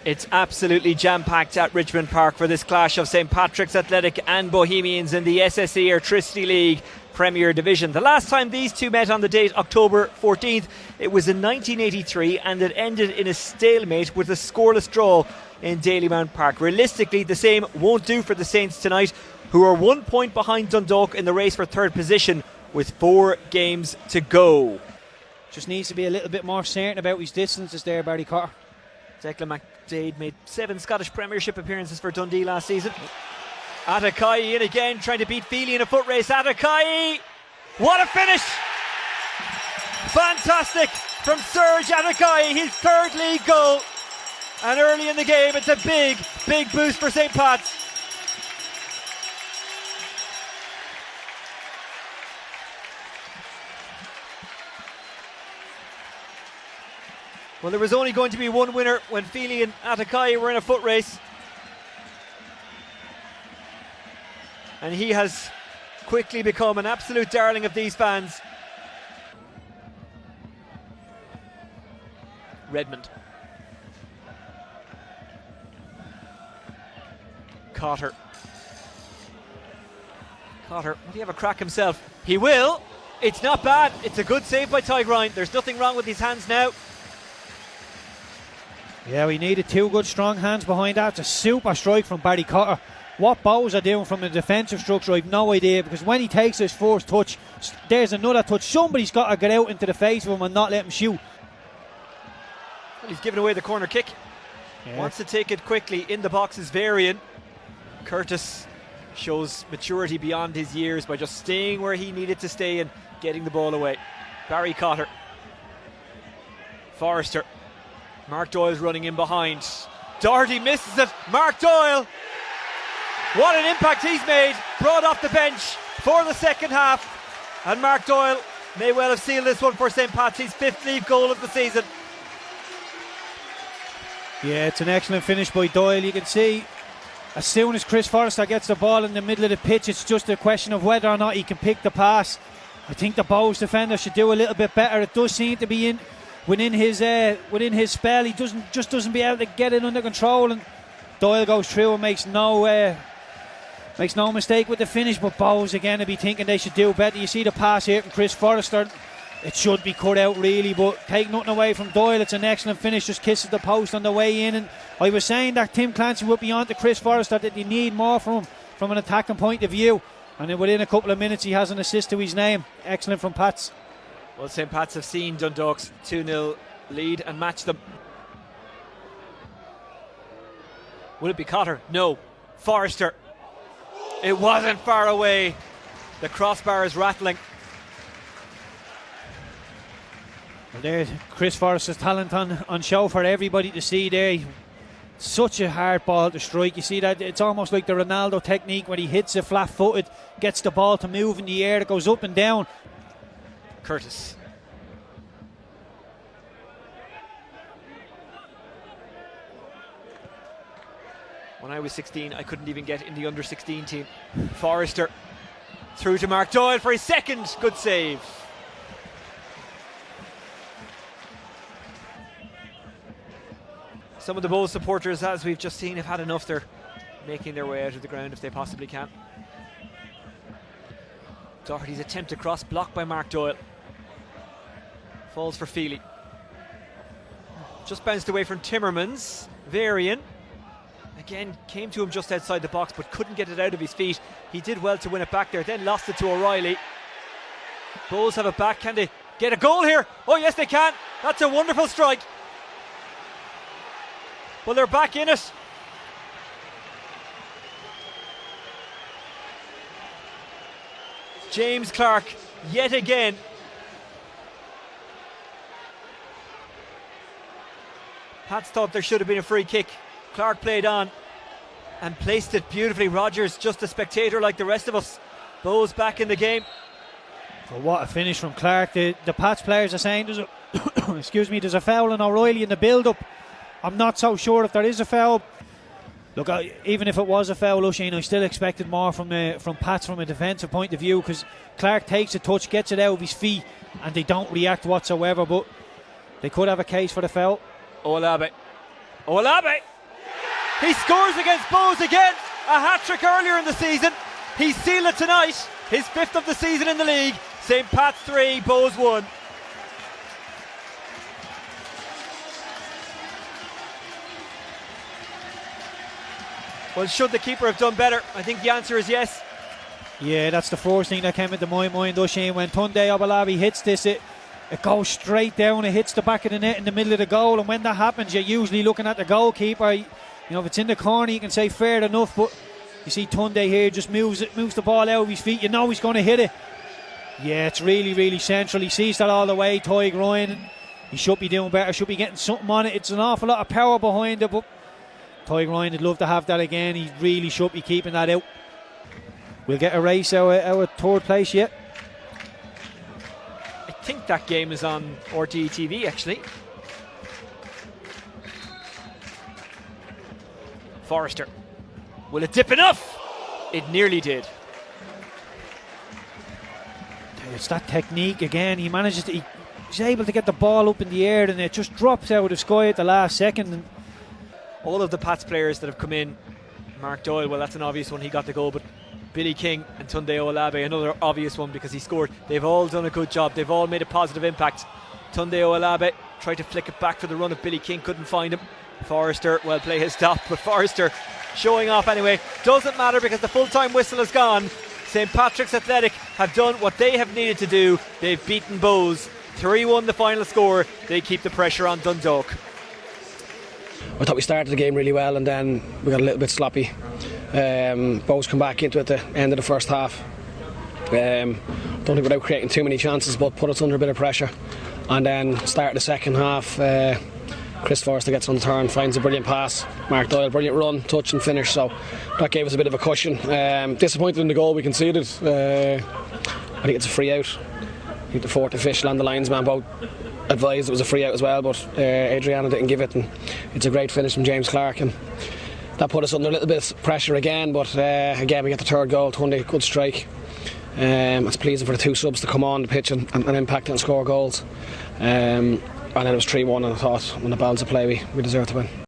It's absolutely jam-packed at Richmond Park for this clash of St Patrick's Athletic and Bohemians in the SSE Electricity League Premier Division. The last time these two met on the date, October 14th, it was in 1983, and it ended in a stalemate with a scoreless draw in Dalymount Park. Realistically, the same won't do for the Saints tonight, who are 1 point behind Dundalk in the race for third position with 4 games to go. Just needs to be a little bit more certain about his distances there, Barry Cotter. Declan McDade made 7 Scottish Premiership appearances for Dundee last season. Atakayi in again, trying to beat Feely in a foot race. Atakayi! What a finish! Fantastic from Serge Atakayi, his 3rd league goal. And early in the game, it's a big, big boost for St Pat's. Well, there was only going to be one winner when Feely and Atakayi were in a foot race. And he has quickly become an absolute darling of these fans. Redmond. Cotter. Will he have a crack himself? He will. It's not bad. It's a good save by Tygrind. There's nothing wrong with his hands now. Yeah, we needed 2 good strong hands behind that. It's a super strike from Barry Cotter. What Bohs are doing from the defensive structure, I've no idea, because when he takes his first touch, there's another touch. Somebody's got to get out into the face of him and not let him shoot. Well, he's given away the corner kick. Yeah. Wants to take it quickly. In the box is Varian. Curtis shows maturity beyond his years by just staying where he needed to stay and getting the ball away. Barry Cotter. Forrester. Mark Doyle's running in behind. Doherty misses it. Mark Doyle. What an impact he's made. Brought off the bench for the second half. And Mark Doyle may well have sealed this one for St Pat's, his 5th league goal of the season. Yeah, it's an excellent finish by Doyle. You can see as soon as Chris Forrester gets the ball in the middle of the pitch, it's just a question of whether or not he can pick the pass. I think the Bohs defender should do a little bit better. It does seem to be within his spell. He doesn't be able to get it under control, and Doyle goes through and makes no mistake with the finish. But Bohs again will be thinking they should do better. You see the pass here from Chris Forrester. It should be cut out really, but take nothing away from Doyle. It's an excellent finish, just kisses the post on the way in. And I was saying that Tim Clancy would be on to Chris Forrester, that you need more from him from an attacking point of view. And then within a couple of minutes he has an assist to his name. Excellent from Pats. Well, St Pat's have seen Dundalk's 2-0 lead and matched them. Will it be Cotter? No. Forrester. It wasn't far away. The crossbar is rattling. Well, there's Chris Forrester's talent on show for everybody to see there. Such a hard ball to strike. You see that it's almost like the Ronaldo technique when he hits it flat-footed, gets the ball to move in the air, it goes up and down. Curtis. When I was 16, I couldn't even get in the under-16 team. Forrester through to Mark Doyle for his 2nd. Good save. Some of the Bohs supporters, as we've just seen, have had enough. They're making their way out of the ground if they possibly can. Doherty's attempt to cross, blocked by Mark Doyle. Falls for Feely. Just bounced away from Timmermans. Varian again came to him just outside the box but couldn't get it out of his feet. He did well to win it back there, then lost it to O'Reilly. Bohs have it back. Can they get a goal here? Oh yes, they can. That's a wonderful strike. Well, they're back in it. James Clark yet again. Pats thought there should have been a free kick. Clark played on and placed it beautifully. Rogers just a spectator like the rest of us. Bohs back in the game. Well, what a finish from Clark. The Pats players are saying there's a foul on O'Reilly in the build-up. I'm not so sure if there is a foul. Look, even if it was a foul, Oisin, I still expected more from Pats from a defensive point of view, because Clark takes a touch, gets it out of his feet, and they don't react whatsoever. But they could have a case for the foul. Olabe. He scores against Bohs again. A hat-trick earlier in the season. He's sealed it tonight. His 5th of the season in the league. St. Pat's 3, Bohs 1. Well, should the keeper have done better? I think the answer is yes. Yeah, that's the first thing that came into my mind, though, Shane. When Tunde Obalabi hits this, it goes straight down, it hits the back of the net in the middle of the goal, and when that happens, you're usually looking at the goalkeeper. You know, if it's in the corner, you can say fair enough, but you see Tunde here just moves the ball out of his feet. You know he's going to hit it. Yeah, it's really, really central. He sees that all the way. Toig Ryan, he should be doing better, should be getting something on it. It's an awful lot of power behind it, but Toig Ryan would love to have that again. He really should be keeping that out. We'll get a race out of third place yet. I think that game is on RTE TV, actually. Forrester. Will it dip enough? It nearly did. It's that technique again. He manages to. He's able to get the ball up in the air, and it just drops out of the sky at the last second. And all of the Pats players that have come in, Mark Doyle, well, that's an obvious one, he got the goal, but Billy King and Tunde Olabe, another obvious one because he scored. They've all done a good job. They've all made a positive impact. Tunde Olabe tried to flick it back for the run of Billy King, couldn't find him. Forrester, well, play his stop, but Forrester showing off anyway. Doesn't matter because the full-time whistle is gone. St. Patrick's Athletic have done what they have needed to do. They've beaten Bohs. 3-1 the final score. They keep the pressure on Dundalk. I thought we started the game really well and then we got a little bit sloppy. Bohs come back into it at the end of the first half. Don't think without creating too many chances, but put us under a bit of pressure. And then start the second half, Chris Forrester gets on the turn, finds a brilliant pass. Mark Doyle, brilliant run, touch and finish. So that gave us a bit of a cushion. Disappointed in the goal we conceded. I think it's a free out. I think the fourth official and the linesman both advised it was a free out as well, but Adriana didn't give it, and it's a great finish from James Clark, and that put us under a little bit of pressure again. But again, we get the third goal. Tunde, good strike. It's pleasing for the two subs to come on the pitch and impact and score goals. And then it was 3-1, and I thought when the balance of play we deserved to win.